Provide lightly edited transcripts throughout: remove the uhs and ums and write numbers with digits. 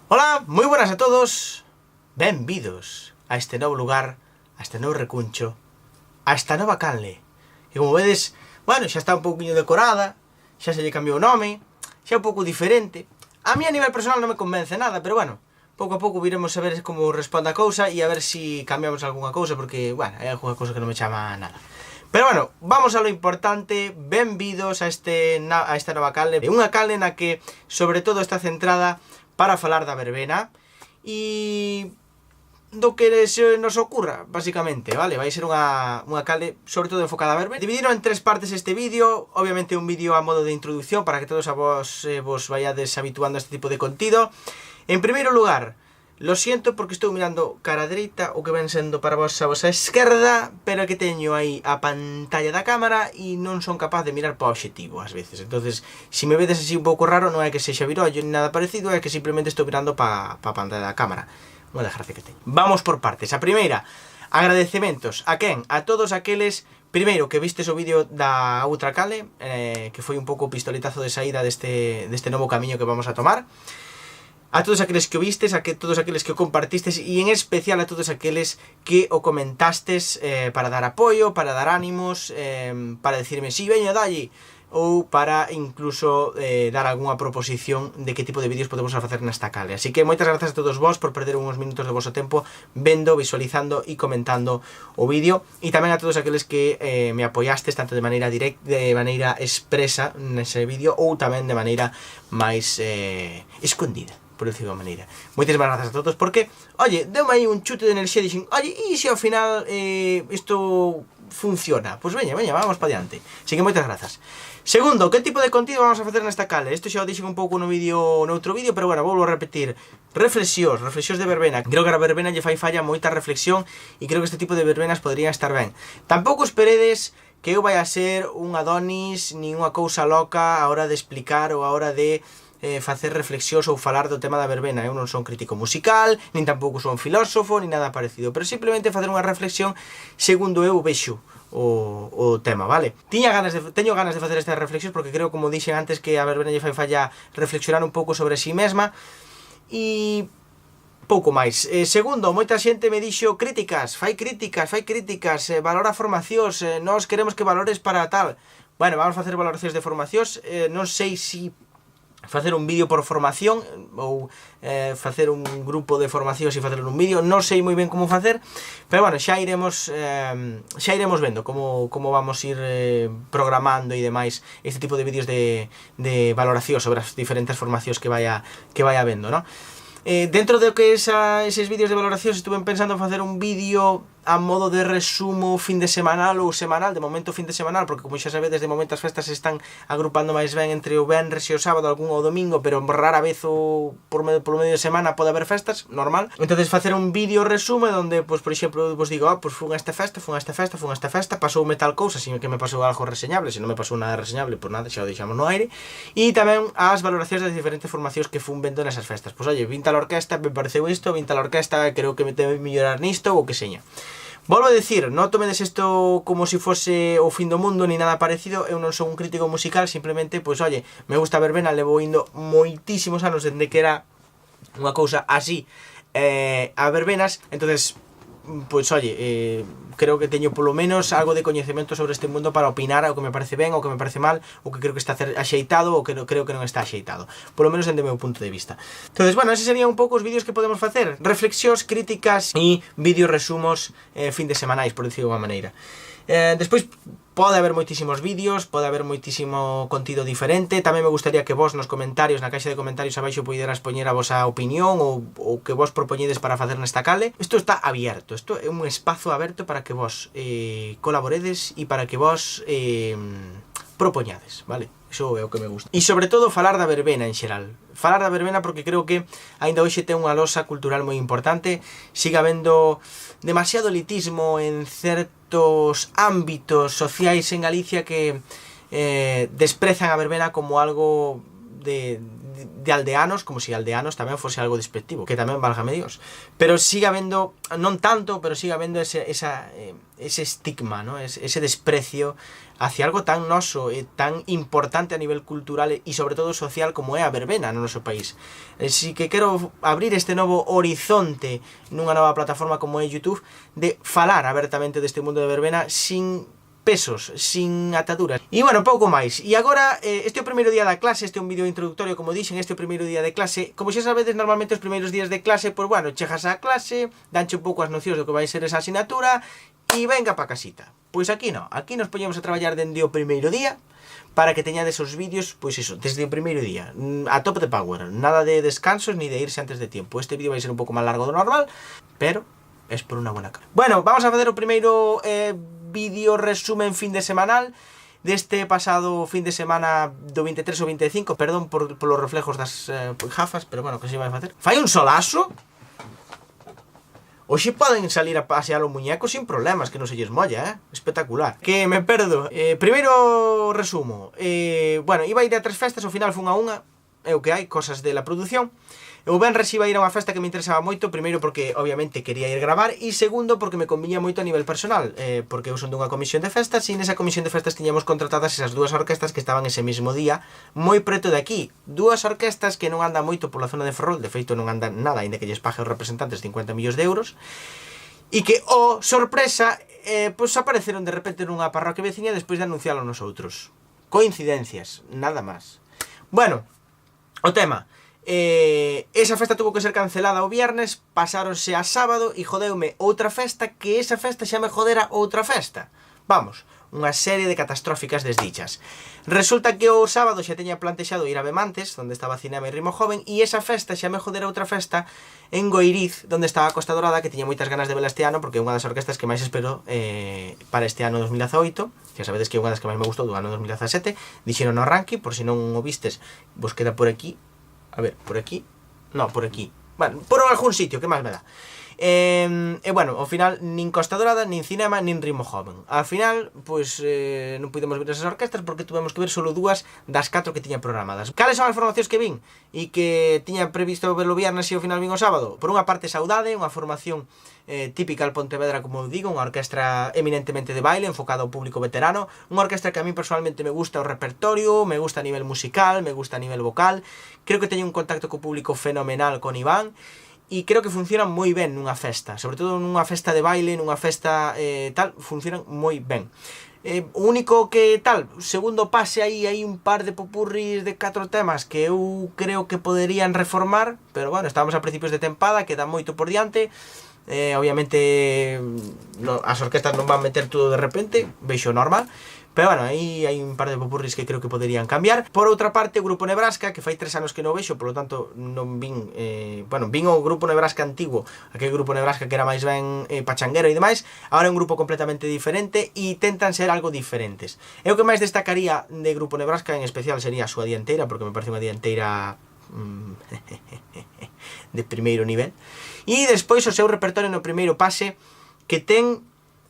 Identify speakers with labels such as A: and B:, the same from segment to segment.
A: Ola, moi buenas a todos. Benvidos a este novo lugar, a este novo recuncho, a esta nova canle. E como vedes, bueno, xa está un pouquinho decorada, xa se lle cambiou o nome, xa é un pouco diferente. A mí a nivel personal non me convence nada, pero bueno, pouco a pouco viremos a ver como responde a cousa e a ver se cambiamos algunha cousa, porque, bueno, hai algunha cousa que non me chama nada. Pero bueno, vamos a lo importante. Benvidos a esta nova canle. Unha canle na que, sobre todo, está centrada para falar da verbena e do que se nos ocurra, basicamente, vale? Vai ser unha canle sobre todo enfocada a verbena. Dividiron en tres partes este vídeo. Obviamente un vídeo a modo de introducción para que todos a vos vayades habituando a este tipo de contido. En primeiro lugar, lo siento porque estou mirando cara dereita, o que ven sendo para vos a vosa esquerda, pero que teño aí a pantalla da cámara e non son capaz de mirar para o obxectivo ás veces. Entonces, se me vedes así un pouco raro, non é que sexa virollo ni nada parecido, é que simplemente estou mirando para a pantalla da cámara. Unha desgracia que teño. Vamos por partes. A primeira, agradecementos. A quen? A todos aqueles, primeiro, que vistes o vídeo da outra canle, que foi un pouco o pistoletazo de saída deste novo camiño que vamos a tomar. A todos aqueles que o vistes, todos aqueles que o compartistes e en especial a todos aqueles que o comentastes para dar apoio, para dar ánimos, para decirme si veño dalle, ou para incluso dar algunha proposición de que tipo de vídeos podemos facer nesta canle. Así que moitas grazas a todos vos por perder uns minutos de vosso tempo vendo, visualizando e comentando o vídeo, e tamén a todos aqueles que me apoiastes tanto de maneira directa, de maneira expresa nese vídeo, ou tamén de maneira máis escondida, por decirlo de maneira. Moitísimas grazas a todos porque, oye, deu-me aí un chute de enerxía e dixen, oye, e se ao final isto funciona? Pois veña, vamos para diante. Así que moitas grazas. Segundo, que tipo de contido vamos a facer nesta canle? Isto xa o dixen un pouco no outro vídeo, pero bueno, volvo a repetir. Reflexións de verbena. Creo que a verbena lle fai falla moita reflexión e creo que este tipo de verbenas podrían estar ben. Tampouco esperedes que eu vai a ser un Adonis nin unha cousa loca a hora de explicar ou a hora de facer reflexións ou falar do tema da verbena. Eu non son crítico musical, nin tampouco son filósofo, nin nada parecido, pero simplemente facer unha reflexión segundo eu vexo o tema, vale? Teño ganas de facer estas reflexións porque creo, como dixen antes, que a verbena lle fai falla reflexionar un pouco sobre si mesma e pouco máis. Segundo, moita xente me dixo críticas, fai críticas, valora formacións, nós queremos que valores para tal. Bueno, vamos a facer valoracións de formacións, non sei se facer un vídeo por formación ou facer un grupo de formacións e facerlo nun vídeo, non sei moi ben como facer, pero bueno, xa iremos vendo como vamos ir programando e demais este tipo de vídeos de valoración sobre as diferentes formacións que vaya vendo, ¿no? Dentro de que eses vídeos de valoración estuve pensando en facer un vídeo a modo de resumo fin de semanal ou semanal, de momento fin de semanal, porque como xa sabedes, de momento as festas se están agrupando máis ben entre o venres e o sábado, algún o domingo, pero rara vez polo medio de semana pode haber festas, normal. Entonces facer un vídeo resumo donde, pues, por exemplo, vos digo, pues fun a esta festa, pasoume tal cousa, se que me pasou algo reseñable, se non me pasou nada reseñable, pues nada, xa o deixamos no aire. E tamén as valoracións das diferentes formacións que fun vendo nesas festas. Pues oye, vin tal orquesta, me pareceu isto, vin tal orquesta, creo que me debe mellorar nisto, ou que seña. Volvo a decir, non tomedes isto como se fose o fin do mundo ni nada parecido. Eu non son un crítico musical, simplemente, pois, oye, me gusta a verbena, levo indo moitísimos anos dende que era unha cousa así a verbenas, entonces, pois, oye, creo que teño polo menos algo de coñecemento sobre este mundo para opinar o que me parece ben, o que me parece mal, o que creo que está axeitado, o que creo que non está axeitado, polo menos dende o meu punto de vista. Entonces, bueno, ese serían un pouco os vídeos que podemos facer, reflexións, críticas e vídeos resumos fin de semanais, por decirlo de unha maneira. Despois pode haber moitísimos vídeos, pode haber moitísimo contido diferente. Tamén me gustaría que vos nos comentarios, na caixa de comentarios abaixo, poderas poñer a vosa opinión ou que vos propoñedes para facer nesta canle. Isto está abierto, isto é un espazo aberto para que vos colaboredes e para que vos propoñades, vale? Iso é o que me gusta. E sobre todo falar da verbena en xeral. Falar da verbena porque creo que aínda hoxe ten unha losa cultural moi importante. Siga habendo demasiado elitismo en certos ámbitos sociais en Galicia que desprezan a verbena como algo de aldeanos, como si aldeanos tamén fose algo despectivo, que tamén válgame Dios. Pero sigue habendo, non tanto, pero sigue habendo ese estigma, ¿no? Ese desprecio hacia algo tan noso e tan importante a nivel cultural e sobre todo social como é a verbena no noso país. Así que quero abrir este novo horizonte nunha nova plataforma como é YouTube, de falar abertamente deste mundo de verbena sin pesos, sin ataduras. E bueno, pouco máis. E agora, este é o primeiro día da clase, este é un vídeo introductorio, como dixen, este é o primeiro día de clase. Como xa sabedes, normalmente os primeiros días de clase, pois bueno, chegas á clase, danche un pouco as nocións do que vai ser esa asignatura, e venga pa casita. Pois aquí non, aquí nos poñemos a traballar dende o primeiro día, para que teñades os vídeos, pois iso, desde o primeiro día, a top de power, nada de descansos ni de irse antes de tiempo. Este vídeo vai ser un pouco máis largo do normal, pero es por unha buena cara. Bueno, vamos a facer o primeiro vídeo resumen fin de semanal deste pasado fin de semana do 23 ou 25, perdón polos reflejos das gafas, pero bueno, que se vai facer? Fai un solazo. Hoxe poden salir a pasear os muñecos sin problemas, que non se lles molla, espectacular. Que me perdo. Primeiro resumo. Bueno, iba a ir a 3 festas, ao final fun a unha, é o que hai, cosas de la produción. O venres iba a ir a unha festa que me interesaba moito, primeiro porque obviamente quería ir gravar e segundo porque me conviña moito a nivel personal, porque eu son dunha comisión de festas e nesa comisión de festas tiñamos contratadas esas dúas orquestas que estaban ese mismo día moi preto de aquí, dúas orquestas que non andan moito pola zona de Ferrol, de feito non andan nada, aínda que lles pague os representantes 50 millóns de euros, e que, sorpresa, pois apareceron de repente nunha parroquia veciña despois de anuncialo nosotros. Coincidencias, nada máis. Bueno, o tema. Esa festa tuvo que ser cancelada o viernes, pasáronse a sábado e jodeume outra festa, que esa festa xa me jodera outra festa. Vamos, unha serie de catastróficas desdichas. Resulta que o sábado xa teña plantexado ir a Bemantes, onde estaba Cinema e Ritmo Joven, e esa festa xa me jodera outra festa en Goiriz, onde estaba a Costa Dorada, que tiña moitas ganas de vela este ano, porque é unha das orquestas que máis espero para este ano 2018. Xa sabedes que é unha das que máis me gustou do ano 2017. Dixeron no ranking, por se non o vistes, vos queda por aquí. A ver, por aquí. No, por aquí. Bueno, por algún sitio, que máis me dá. Bueno, ao final, nin Costa Dorada, nin Cinema, nin Ritmo Joven. Ao final, pois, non pudemos ver esas orquestas porque tuvemos que ver solo dúas das 4 que tiña programadas. Cales son as formacións que vin? E que tiña previsto verlo viernes e ao final vin o sábado? Por unha parte, Saudade, unha formación típica al Pontevedra, como digo, unha orquestra eminentemente de baile, enfocada ao público veterano, unha orquestra que a mí personalmente me gusta o repertorio, me gusta a nivel musical, me gusta a nivel vocal, creo que teño un contacto co público fenomenal con Iván, e creo que funcionan moi ben nunha festa, sobre todo nunha festa de baile, nunha festa tal, funcionan moi ben. O único que tal, segundo pase aí hai un par de popurris de 4 temas que eu creo que poderían reformar, pero bueno, estábamos a principios de tempada, queda moito por diante. Obviamente as orquestas non van meter todo de repente, veixo normal, pero bueno, aí hai un par de popurris que creo que poderían cambiar. Por outra parte, o Grupo Nebraska, que fai 3 anos que non vexo, polo tanto non vin, bueno, vin o Grupo Nebraska antigo, aquel Grupo Nebraska que era máis ben pachanguero e demais, agora é un grupo completamente diferente e tentan ser algo diferentes. E o que máis destacaría de Grupo Nebraska en especial sería a súa dianteira, porque me parece unha dianteira de primeiro nivel. E despois o seu repertorio no primeiro pase, que ten,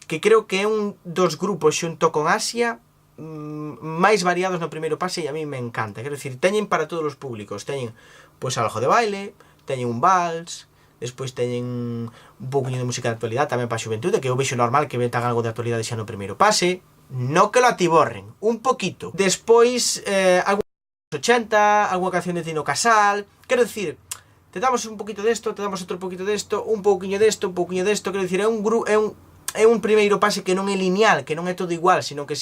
A: que creo que é un dos grupos xunto con Asia máis variados no primeiro pase, e a mí me encanta. Quero dicir, teñen para todos os públicos, teñen pois algo de baile, teñen un vals, despois teñen un pouquinho de música de actualidade tamén para a xuventude, que eu vexo normal que metan algo de actualidade xa no primeiro pase, no que lo atiborren, un poquito. Despois, algo de 80, alguna canción de Tino Casal, quero dicir, te damos un poquito desto, te damos outro poquito desto, un pouquiño desto, quero dicir, é un primeiro pase que non é lineal, que non é todo igual, sino que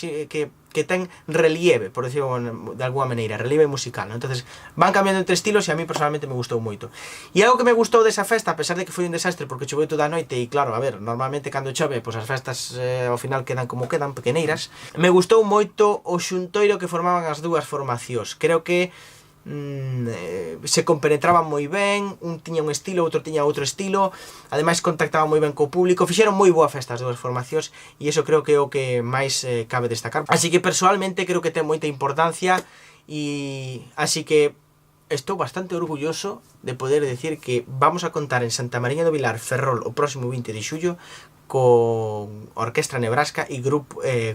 A: ten relieve, por decirlo de alguma maneira, relieve musical, ¿no? Entonces van cambiando entre estilos e a mí personalmente me gustou moito. E algo que me gustou desa festa, a pesar de que foi un desastre porque choveu toda a noite, e claro, a ver, normalmente cando chove, pois as festas ao final quedan como quedan, pequeneiras, me gustou moito o xuntoiro que formaban as dúas formacións. Creo que se compenetraban moi ben, un tiña un estilo, outro tiña outro estilo, ademais contactaban moi ben co público, fixeron moi boa festa as dúas formacións, e iso creo que é o que máis cabe destacar. Así que personalmente creo que ten moita importancia, e así que estou bastante orgulloso de poder decir que vamos a contar en Santa Mariña do Vilar, Ferrol, o próximo 20 de xullo con Orquestra Nebraska e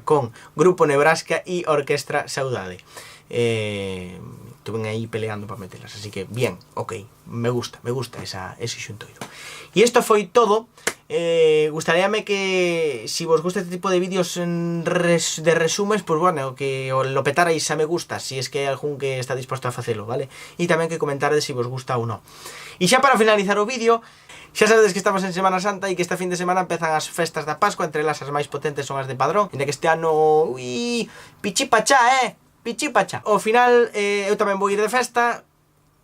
A: con Grupo Nebraska e Orquestra Saudade. estuve aí peleando para metelas, así que bien, ok, me gusta ese xuntoiro. E isto foi todo. Gustaríame que, si vos gusta este tipo de vídeos de resumes, pues bueno, que lo petarais a me gusta, si es que hai algún que está disposto a facelo, vale? E tamén que comentades si vos gusta ou non. E xa para finalizar o vídeo, xa sabedes que estamos en Semana Santa e que este fin de semana empezan as festas da Pascua, entre elas as máis potentes son as de Padrón, en que este ano, pichipachá, pichipachá. Ao final, eu tamén vou ir de festa.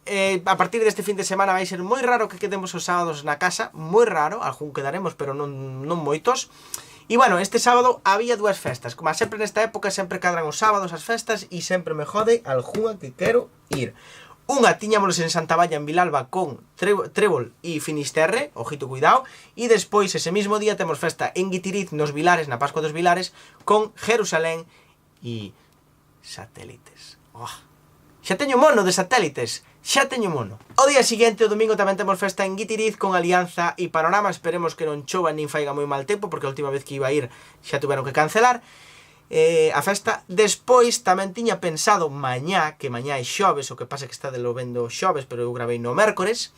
A: A partir deste fin de semana vai ser moi raro que quedemos os sábados na casa, moi raro, algún quedaremos, pero non moitos. E bueno, este sábado había dúas festas, como sempre nesta época sempre cadran os sábados as festas e sempre me jode algunha que quero ir. Unha tiñámonos en Santa Valla, en Vilalba, con Trébol e Finisterre, ojito cuidado, e despois ese mismo día temos festa en Guitiriz, nos Vilares, na Pascua dos Vilares, con Jerusalén e Satélites. Xa teño mono de Satélites, xa teño mono. O día seguinte, o domingo, tamén temos festa en Guitiriz con Alianza e Panorama. Esperemos que non chova nin faiga moi mal tempo, porque a última vez que iba a ir xa tuveron que cancelar a festa. Despois tamén tiña pensado mañá, que mañá é xoves, o que pasa que está de lo vendo xoves, pero eu gravei no mércores,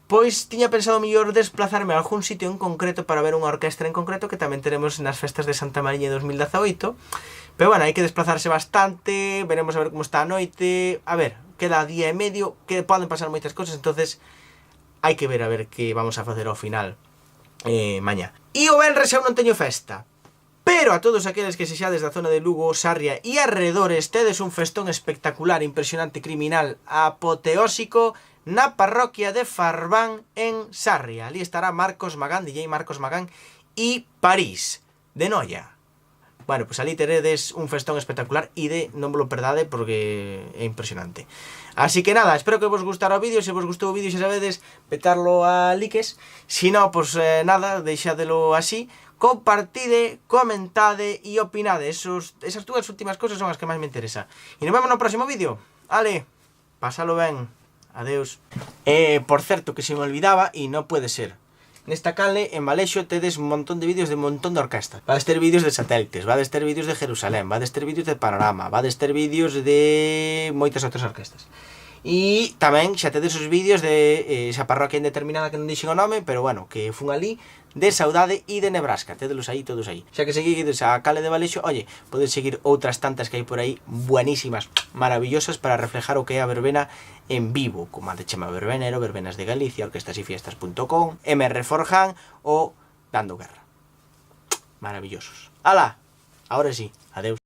A: pois tiña pensado mellor desplazarme a algún sitio en concreto para ver unha orquestra en concreto que tamén teremos nas festas de Santa Mariña 2018. Pero bueno, hai que desplazarse bastante, veremos a ver como está a noite, a ver, queda día e medio, que poden pasar moitas cosas, entonces hai que ver a ver que vamos a facer ao final mañá. E o venres eu non teño festa, pero a todos aqueles que sexades da zona de Lugo, Sarria e arredores, tedes un festón espectacular, impresionante, criminal, apoteósico, na parroquia de Farbán en Sarria. Ali estará Marcos Magán, DJ Marcos Magán, e París, de Noia. Bueno, pues ali teredes un festón espectacular e non vos lo perdade porque é impresionante. Así que nada, espero que vos gustara o vídeo. Se vos gustou o vídeo xa sabedes petarlo a likes. Si non, pues nada, deixadelo así. Compartide, comentade e opinade. Esas dúas últimas cosas son as que máis me interesa. E nos vemos no próximo vídeo. Ale, pásalo ben. Adeus. Por certo, que se me olvidaba e non puede ser. Nesta canle, en Valexo, tedes un montón de vídeos de un montón de orquestas. Vades ter vídeos de Satélites, vades ter vídeos de Jerusalén, vades ter vídeos de Panorama, vades ter vídeos de moitas outras orquestas. E tamén xa tedes os vídeos de esa parroquia indeterminada que non dixen o nome, pero bueno, que fun ali, de Saudade e de Nebraska. Tedelos aí, todos aí. Xa que seguides a canle de Valexo, oye, podes seguir outras tantas que hai por aí, buenísimas, maravillosas, para reflejar o que é a verbena en vivo, como a de Chema Verbenero, Verbenas de Galicia, orquestasyfiestas.com, MR Forjan ou Dando Guerra. Maravillosos. ¡Hala! Ahora sí, adeus.